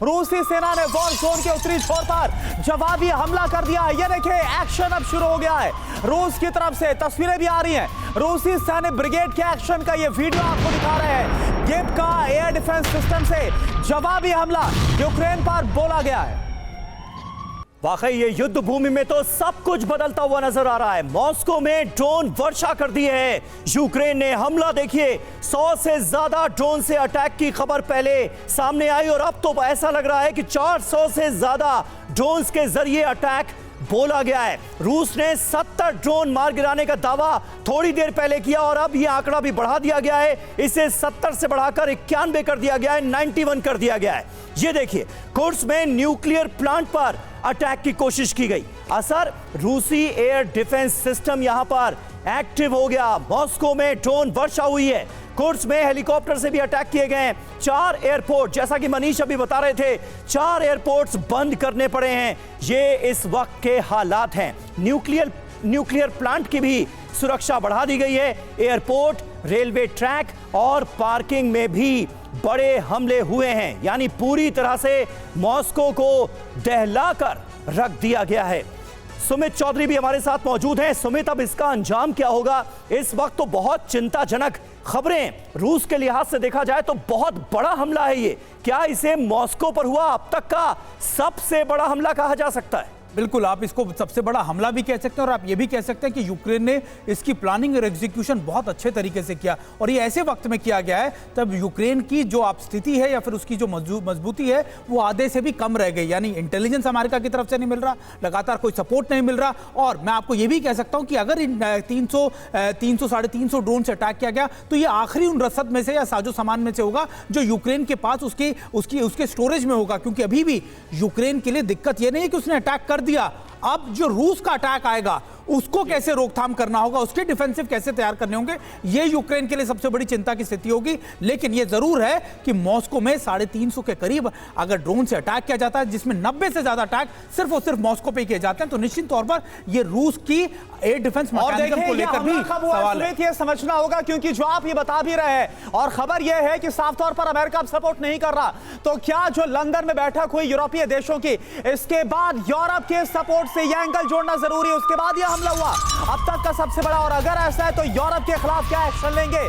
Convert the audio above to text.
रूसी सेना ने वॉर जोन के उत्तरी छोर पर जवाबी हमला कर दिया है। ये देखिए, एक्शन अब शुरू हो गया है रूस की तरफ से। तस्वीरें भी आ रही हैं रूसी सैन्य ब्रिगेड के एक्शन का। ये वीडियो आपको दिखा रहे हैं। गिब का एयर डिफेंस सिस्टम से जवाबी हमला यूक्रेन पर बोला गया है। वाकई ये युद्ध भूमि में तो सब कुछ बदलता हुआ नजर आ रहा है। मॉस्को में ड्रोन वर्षा कर दी है यूक्रेन ने। हमला देखिए, 100 से ज्यादा ड्रोन से अटैक की खबर पहले सामने आई और अब तो ऐसा लग रहा है कि 400 से ज्यादा ड्रोन्स के जरिए अटैक बोला गया है। रूस ने 70 ड्रोन मार गिराने का दावा थोड़ी देर पहले किया और अब यह आंकड़ा भी बढ़ा दिया गया है। इसे 70 से बढ़ाकर 91 कर दिया गया है, 91 कर दिया गया है। ये देखिए, कुर्स्क में न्यूक्लियर प्लांट पर अटैक की कोशिश की गई। असर, रूसी एयर डिफेंस सिस्टम यहां पर एक्टिव हो गया। मॉस्को में ड्रोन वर्षा हुई है। कुर्स्क में हेलीकॉप्टर से भी अटैक किए गए हैं। 4 एयरपोर्ट, जैसा कि मनीष अभी बता रहे थे, 4 एयरपोर्ट्स बंद करने पड़े हैं। ये इस वक्त के हालात हैं। न्यूक्लियर प्लांट की भी सुरक्षा बढ़ा दी गई है। एयरपोर्ट, रेलवे ट्रैक और पार्किंग में भी बड़े हमले हुए हैं। यानी पूरी तरह से मॉस्को को दहलाकर रख दिया गया है। सुमित चौधरी भी हमारे साथ मौजूद हैं। सुमित, अब इसका अंजाम क्या होगा? इस वक्त तो बहुत चिंताजनक खबरें रूस के लिहाज से देखा जाए तो बहुत बड़ा हमला है ये। क्या इसे मॉस्को पर हुआ अब तक का सबसे बड़ा हमला कहा जा सकता है? बिल्कुल, आप इसको सबसे बड़ा हमला भी कह सकते हैं और आप ये भी कह सकते हैं कि यूक्रेन ने इसकी प्लानिंग और एग्जीक्यूशन बहुत अच्छे तरीके से किया और ये ऐसे वक्त में किया गया है तब यूक्रेन की जो आप स्थिति है या फिर उसकी जो मजबूती है वो आधे से भी कम रह गई। यानी इंटेलिजेंस अमेरिका की तरफ से नहीं मिल रहा, लगातार कोई सपोर्ट नहीं मिल रहा। और मैं आपको ये भी कह सकता हूँ कि अगर इन 300 साढ़े 300 ड्रोन से अटैक किया गया तो ये आखिरी उन रसद में से या साजो सामान में से होगा जो यूक्रेन के पास उसके स्टोरेज में होगा। क्योंकि अभी भी यूक्रेन के लिए दिक्कत ये नहीं है कि उसने अटैक कर दिया, अब जो रूस का अटैक आएगा उसको कैसे रोकथाम करना होगा, उसके डिफेंसिव कैसे तैयार करने होंगे, ये यूक्रेन के लिए सबसे बड़ी चिंता की स्थिति होगी। लेकिन ये जरूर है कि मॉस्को में 350 के करीब अगर ड्रोन से अटैक किया जाता है, जिसमें 90 से ज्यादा अटैक सिर्फ और सिर्फ मॉस्को पे किए जाते हैं, तो निश्चित तौर पर ये रूस की एयर डिफेंस मैकेनिज्म को लेकर भी सवाल है। ये समझना होगा क्योंकि जो आप ये बता भी रहे हैं और खबर यह है कि साफ तौर पर अमेरिका अब सपोर्ट नहीं कर रहा, तो क्या जो लंदन में बैठक हुई यूरोपीय देशों की, इसके बाद यूरोप के सपोर्ट से यह एंगल जोड़ना जरूरी है, उसके बाद यह हमला हुआ अब तक का सबसे बड़ा। और अगर ऐसा है तो यूरोप के खिलाफ क्या एक्शन लेंगे?